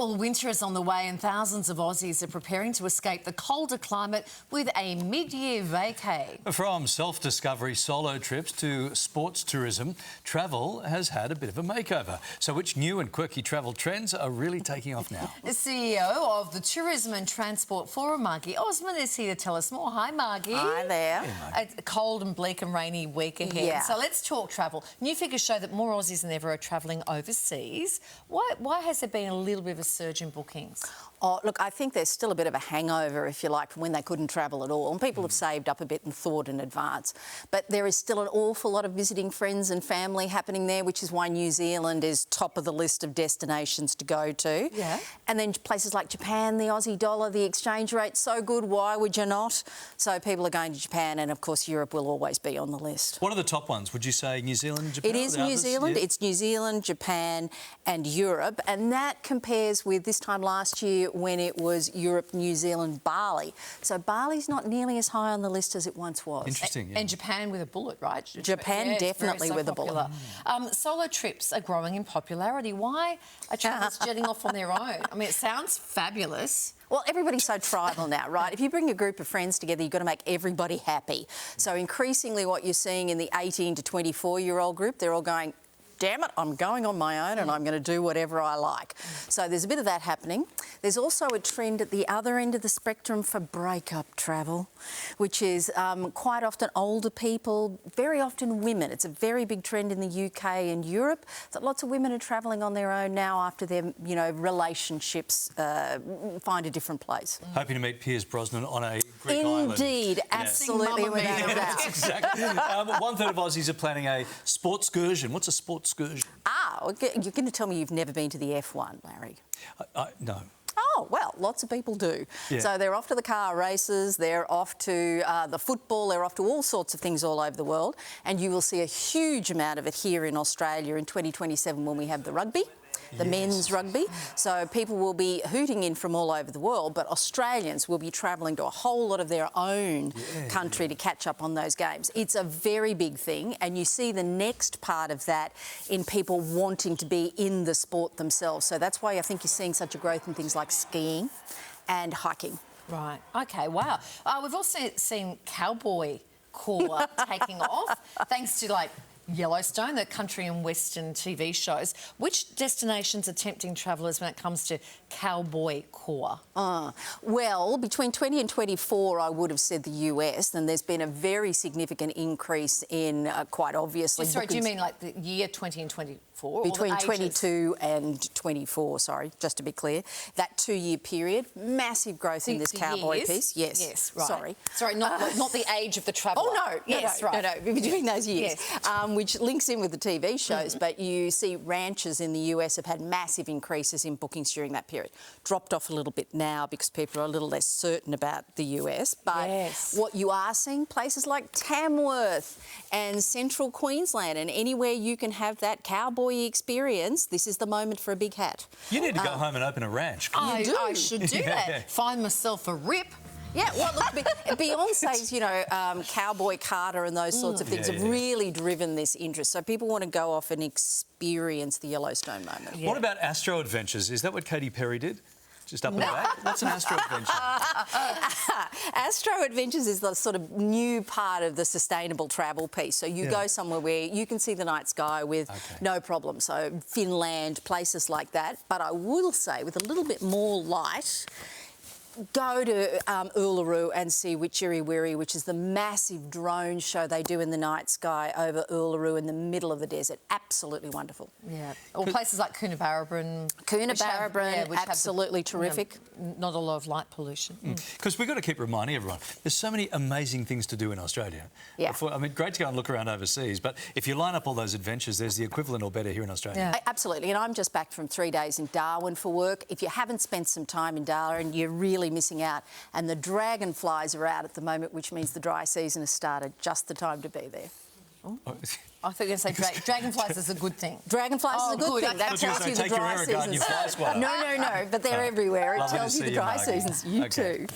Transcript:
Well, winter is on the way and thousands of Aussies are preparing to escape the colder climate with a mid-year vacay. From self-discovery solo trips to sports tourism, travel has had a bit of a makeover. So which new and quirky travel trends are really taking off now? The CEO of the Tourism and Transport Forum, Margy Osmond, is here to tell us more. Hi, Margy. Hi there. It's a cold and bleak and rainy week ahead. Yeah. So let's talk travel. New figures show that more Aussies than ever are travelling overseas. Why has there been a little bit of a surge in bookings? Oh, look, I think there's still a bit of a hangover, if you like, from when they couldn't travel at all. And people have saved up a bit and thought in advance. But there is still an awful lot of visiting friends and family happening there, which is why New Zealand is top of the list of destinations to go to. Yeah. And then places like Japan, the Aussie dollar, the exchange rate's so good, why would you not? So people are going to Japan, and of course Europe will always be on the list. What are the top ones? Would you say New Zealand, Japan? It is New Zealand. Yeah. It's New Zealand, Japan and Europe, and that compares with this time last year when it was Europe, New Zealand, Bali. So Bali's not nearly as high on the list as it once was. Interesting. Yeah. And Japan with a bullet, right? Japan yeah, definitely with a bullet. Solo trips are growing in popularity. Why are travellers jetting off on their own? I mean, it sounds fabulous. Well, everybody's so tribal now, right? If you bring a group of friends together, you've got to make everybody happy. So increasingly what you're seeing in the 18 to 24-year-old group, they're all going, damn it, I'm going on my own and I'm going to do whatever I like. So there's a bit of that happening. There's also a trend at the other end of the spectrum for break-up travel, which is quite often older people, very often women. It's a very big trend in the UK and Europe that lots of women are travelling on their own now after their, relationships find a different place. Hoping to meet Piers Brosnan on a Greek island. Indeed, absolutely, without a doubt. Exactly. 1/3 of Aussies are planning a sports excursion. What's a sports excursion? Okay, you're going to tell me you've never been to the F1, Larry? No. Oh, well, lots of people do. Yeah. So they're off to the car races, they're off to the football, they're off to all sorts of things all over the world. And you will see a huge amount of it here in Australia in 2027 when we have the rugby. The men's rugby. So people will be hooting in from all over the world, but Australians will be travelling to a whole lot of their own country to catch up on those games. It's a very big thing, and you see the next part of that in people wanting to be in the sport themselves. So that's why I think you're seeing such a growth in things like skiing and hiking. Right. OK, wow. We've also seen cowboy core taking off, thanks to, Yellowstone, the country and western TV shows. Which destinations are tempting travellers when it comes to cowboy core? Well, between 20 and 24, I would have said the US, and there's been a very significant increase in, quite obviously... Sorry, do you mean like the year 20 and 24? Between 22 and 24, sorry, just to be clear. That 2-year period, massive growth in this cowboy piece. Yes. Yes, right. Sorry. Sorry, not the age of the traveller. Oh, no. Yes, right. No, between those years. Yes. Which links in with the TV shows, but you see ranches in the US have had massive increases in bookings during that period. Dropped off a little bit now because people are a little less certain about the US, but what you are seeing, places like Tamworth and central Queensland, and anywhere you can have that cowboy experience, this is the moment for a big hat. You need to go home and open a ranch. I should do that. Find myself a rip. Yeah, well, look, Beyonce's, Cowboy Carter and those sorts of things have really driven this interest. So people want to go off and experience the Yellowstone moment. What about Astro Adventures? Is that what Katy Perry did? Just up and back? What's an Astro Adventure? Astro Adventures is the sort of new part of the sustainable travel piece. So you go somewhere where you can see the night sky with no problem. So Finland, places like that. But I will say, with a little bit more light, go to Uluru and see Witchery, which is the massive drone show they do in the night sky over Uluru in the middle of the desert. Absolutely wonderful. Yeah. Or places like Coonabarabran. Absolutely terrific. Not a lot of light pollution. Because we've got to keep reminding everyone, there's so many amazing things to do in Australia. Yeah. Great to go and look around overseas, but if you line up all those adventures, there's the equivalent or better here in Australia. Yeah. Absolutely. And I'm just back from 3 days in Darwin for work. If you haven't spent some time in Darwin, you're really missing out. And the dragonflies are out at the moment, which means the dry season has started. Just the time to be there. Oh. I thought you were going to say dragonflies is a good thing. Dragonflies is a good thing. That tells you the dry season. No, No, but they're everywhere. It tells you the dry seasons. You too.